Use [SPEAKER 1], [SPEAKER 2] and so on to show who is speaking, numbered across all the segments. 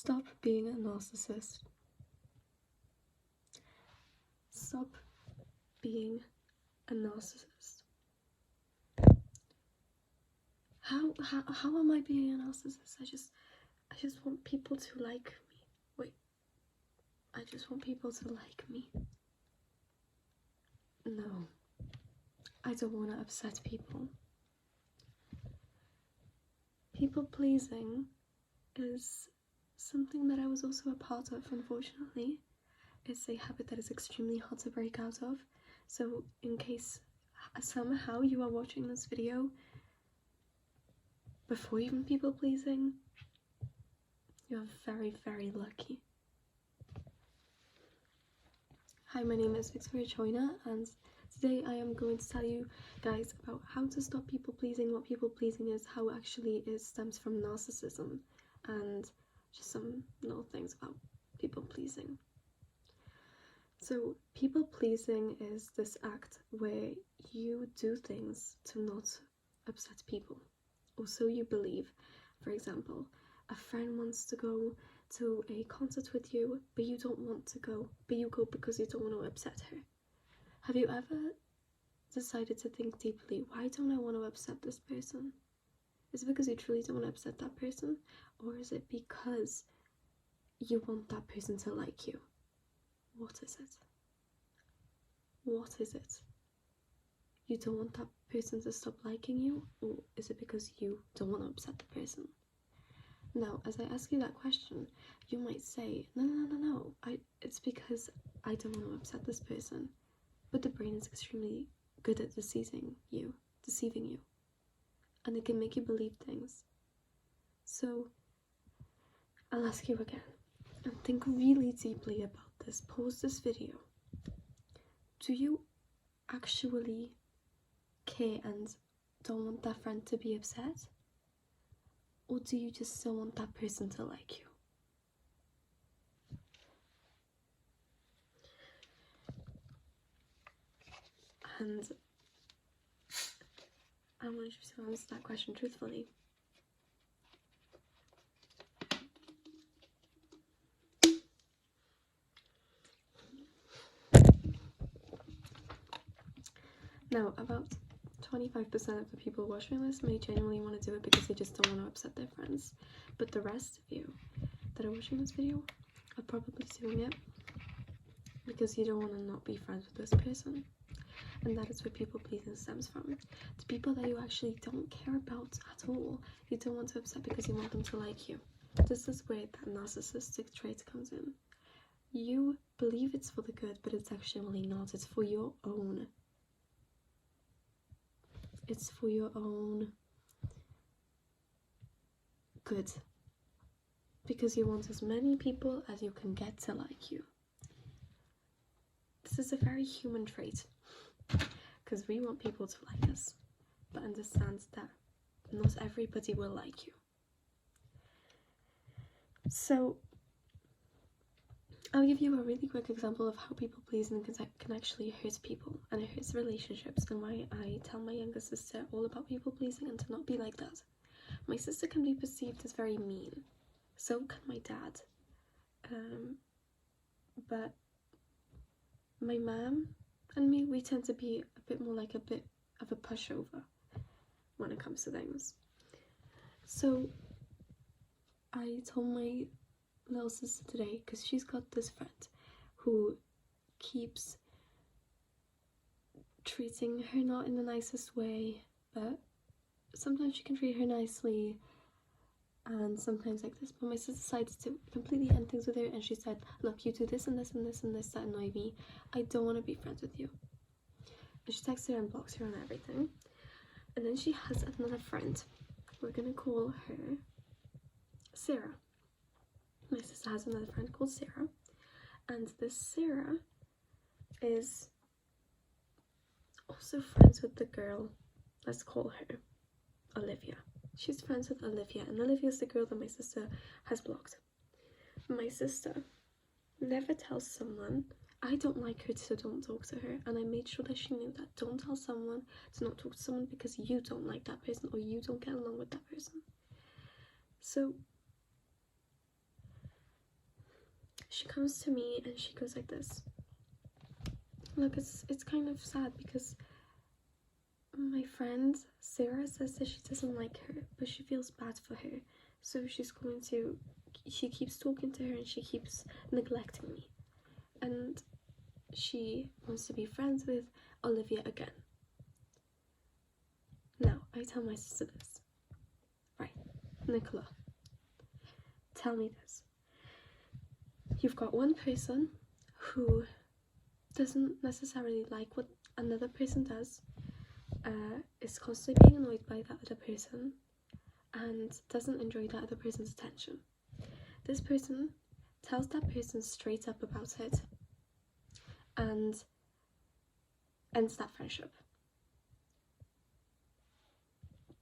[SPEAKER 1] Stop being a narcissist. Stop being a narcissist. How am I being a narcissist? I just want people to like me. Wait. I just want people to like me. No. I don't want to upset people. People pleasing is something that I was also a part of, unfortunately. It's a habit that is extremely hard to break out of. So in case somehow you are watching this video before even people pleasing, you're very, very lucky. Hi, my name is Victoria Choina, and today I am going to tell you guys about how to stop people pleasing, what people pleasing is, how actually it stems from narcissism, and just some little things about people pleasing. So people pleasing is this act where you do things to not upset people, or so you believe. For example, a friend wants to go to a concert with you, but you don't want to go, but you go because you don't want to upset her. Have you ever decided to think deeply, why don't I want to upset this person? Is it because you truly don't want to upset that person, or is it because you want that person to like you? What is it? What is it? You don't want that person to stop liking you, or is it because you don't want to upset the person? Now, as I ask you that question, you might say, no, it's because I don't want to upset this person. But the brain is extremely good at deceiving you, and it can make you believe things. So, I'll ask you again, and think really deeply about this. Pause this video. Do you actually care and don't want that friend to be upset? Or do you just still want that person to like you? And I want you to answer that question truthfully. Now, about 25% of the people watching this may genuinely want to do it because they just don't want to upset their friends. But the rest of you that are watching this video are probably doing it because you don't want to not be friends with this person. And that is where people pleasing stems from. The people that you actually don't care about at all, you don't want to upset because you want them to like you. This is where that narcissistic trait comes in. You believe it's for the good, but it's actually not. It's for your own. It's for your own good. Because you want as many people as you can get to like you. This is a very human trait. Because we want people to like us, but understand that not everybody will like you. So, I'll give you a really quick example of how people pleasing can actually hurt people, and it hurts relationships, and why I tell my younger sister all about people pleasing and to not be like that. My sister can be perceived as very mean, so can my dad, but my mom and me, we tend to be a bit more like a bit of a pushover when it comes to things. So I told my little sister today, because she's got this friend who keeps treating her not in the nicest way, but sometimes she can treat her nicely and sometimes like this. But my sister decided to completely end things with her, and she said, look, you do this and this and this and this that annoy me. I don't want to be friends with you. And she texts her and blocks her and everything. And then she has another friend. We're gonna call her Sarah. My sister has another friend called Sarah, and this Sarah is also friends with the girl, let's call her Olivia. She's friends with Olivia, and Olivia is the girl that my sister has blocked. My sister never tells someone, I don't like her, so don't talk to her, and I made sure that she knew that. Don't tell someone to not talk to someone because you don't like that person or you don't get along with that person. So she comes to me and she goes like this. Look, it's kind of sad because my friend Sarah says that she doesn't like her, but she feels bad for her. So she keeps talking to her and she keeps neglecting me. And she wants to be friends with Olivia again. Now, I tell my sister this. Right, Nicola, tell me this. You've got one person who doesn't necessarily like what another person does, is constantly being annoyed by that other person, and doesn't enjoy that other person's attention. This person tells that person straight up about it and ends that friendship,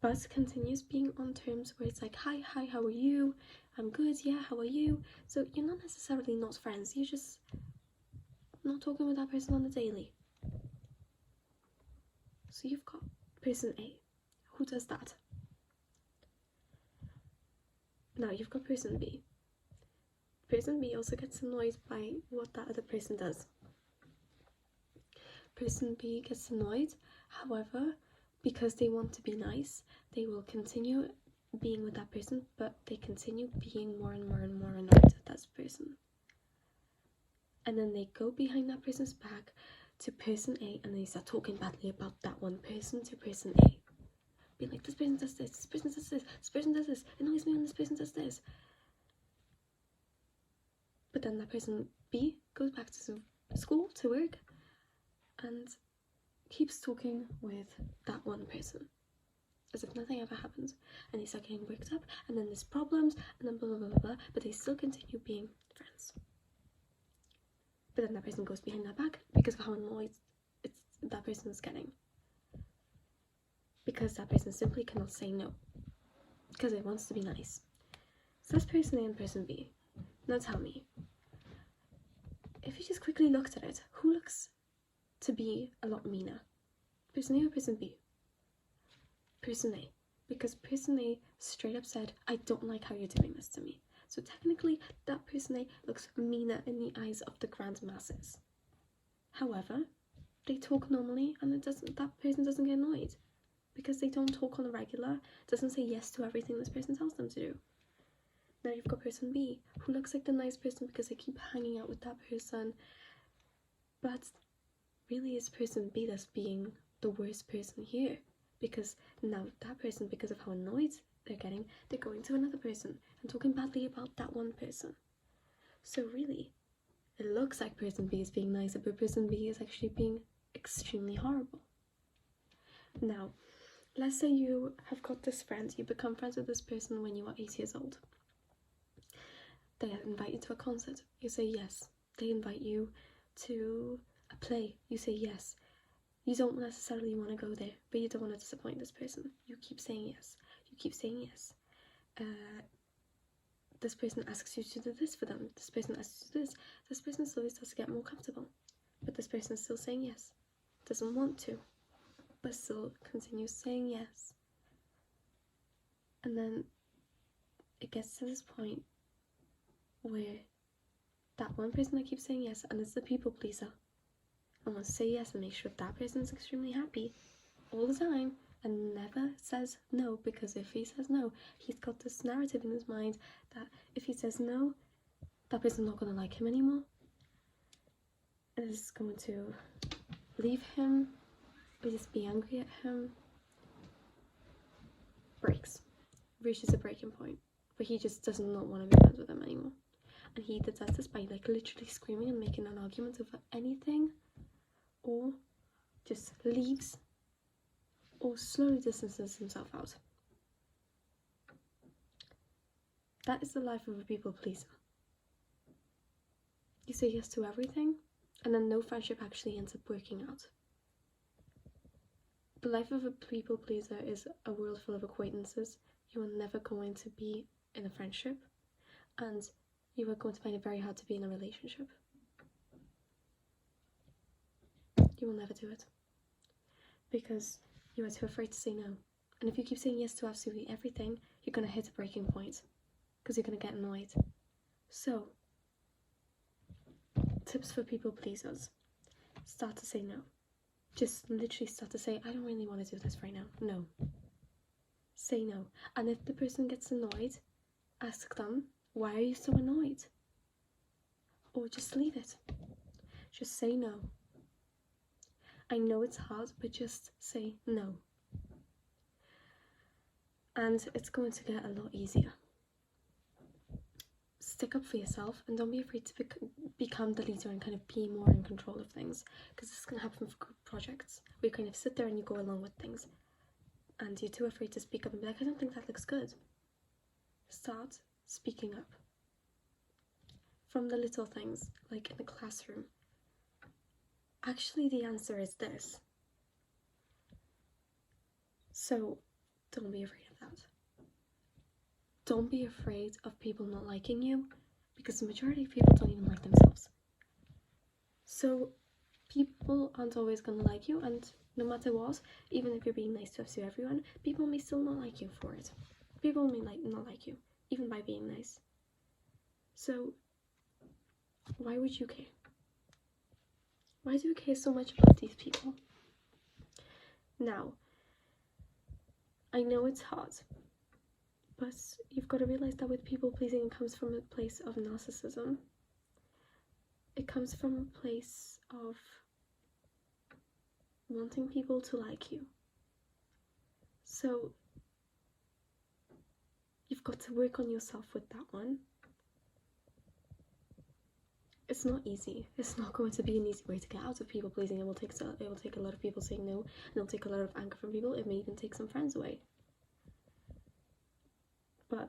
[SPEAKER 1] but continues being on terms where it's like, hi, how are you? I'm good, yeah, how are you? So you're not necessarily not friends, you're just not talking with that person on the daily. So you've got person A, who does that. Now you've got person B. Person B also gets annoyed by what that other person does. Person B gets annoyed, however, because they want to be nice, they will continue being with that person, but they continue being more and more annoyed at that person. And then they go behind that person's back to person A and they start talking badly about that one person to person A. Being like, this person does this, this person does this, this person does this, it annoys me when this person does this. But then that person B goes back to school, to work, and keeps talking with that one person as if nothing ever happens, and they start getting worked up, and then there's problems, and then blah blah blah blah blah, but they still continue being friends. But then that person goes behind their back because of how annoyed that person is getting, because that person simply cannot say no because it wants to be nice. So that's person A and person B. Now tell me, if you just quickly looked at it, who looks to be a lot meaner? Person A or person B? Person A. Because person A straight up said, I don't like how you're doing this to me. So technically, that person A looks meaner in the eyes of the grand masses. However, they talk normally and that person doesn't get annoyed. Because they don't talk on a regular, doesn't say yes to everything this person tells them to do. Now you've got person B, who looks like the nice person because they keep hanging out with that person, but really it's person B that's being the worst person here, because now that person, because of how annoyed they're getting, they're going to another person and talking badly about that one person. So really, it looks like person B is being nice, but person B is actually being extremely horrible. Now, let's say you have got this friend, you become friends with this person when you are 8 years old. They invite you to a concert, you say yes. They invite you to a play, you say yes. You don't necessarily want to go there, but you don't want to disappoint this person. You keep saying yes. You keep saying yes. This person asks you to do this for them. This person asks you to do this. This person slowly starts to get more comfortable, but this person is still saying yes. Doesn't want to, but still continues saying yes. And then it gets to this point where that one person that keeps saying yes, and it's the people pleaser, and wants to say yes and make sure that person's extremely happy all the time and never says no, because if he says no, he's got this narrative in his mind that if he says no, that person's not going to like him anymore, is going to leave him or just be angry at him. Reaches a breaking point where he just does not want to be friends with him anymore, and he either does this by like literally screaming and making an argument over anything, or just leaves, or slowly distances himself out. That is the life of a people pleaser. You say yes to everything, and then no friendship actually ends up working out. The life of a people pleaser is a world full of acquaintances. You are never going to be in a friendship, and you are going to find it very hard to be in a relationship. You will never do it, because you are too afraid to say no. And if you keep saying yes to absolutely everything, you're going to hit a breaking point, because you're going to get annoyed. So, tips for people pleasers. Start to say no. Just literally start to say, I don't really want to do this right now. No. Say no. And if the person gets annoyed, ask them, why are you so annoyed? Or just leave it. Just say no. I know it's hard, but just say no. And it's going to get a lot easier. Stick up for yourself and don't be afraid to become the leader and kind of be more in control of things, because this can happen for group projects where you kind of sit there and you go along with things and you're too afraid to speak up and be like, I don't think that looks good. Start speaking up. From the little things, like in the classroom. Actually, the answer is this. So don't be afraid of that. Don't be afraid of people not liking you, because the majority of people don't even like themselves. So people aren't always going to like you, and no matter what, even if you're being nice to everyone, people may still not like you for it. People may not like you, even by being nice. So why would you care? Why do you care so much about these people? Now, I know it's hard, but you've got to realize that with people pleasing, it comes from a place of narcissism. It comes from a place of wanting people to like you. So you've got to work on yourself with that one. It's not easy. It's not going to be an easy way to get out of people pleasing. It will take a lot of people saying no, and it'll take a lot of anger from people. It may even take some friends away. But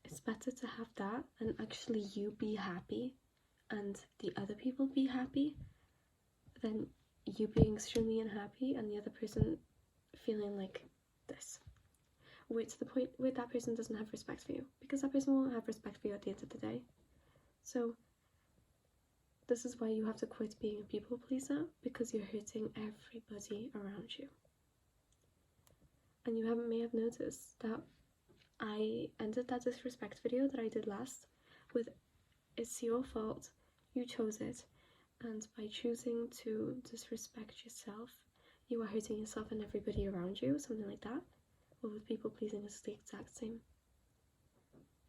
[SPEAKER 1] it's better to have that and actually you be happy and the other people be happy than you being extremely unhappy and the other person feeling like this. Where to the point where that person doesn't have respect for you, because that person won't have respect for you at the end of the day. So this is why you have to quit being a people pleaser, because you're hurting everybody around you. And you may have noticed that I ended that disrespect video that I did last with, it's your fault, you chose it, and by choosing to disrespect yourself, you are hurting yourself and everybody around you, something like that. Well, with people pleasing, it's the exact same.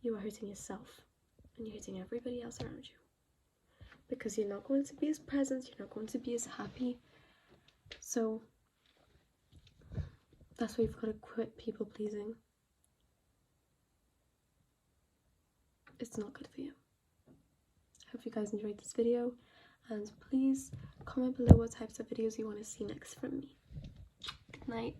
[SPEAKER 1] You are hurting yourself, and you're hurting everybody else around you. Because you're not going to be as present, you're not going to be as happy. So that's why you've got to quit people pleasing. It's not good for you. I hope you guys enjoyed this video, and please comment below what types of videos you want to see next from me. Good night.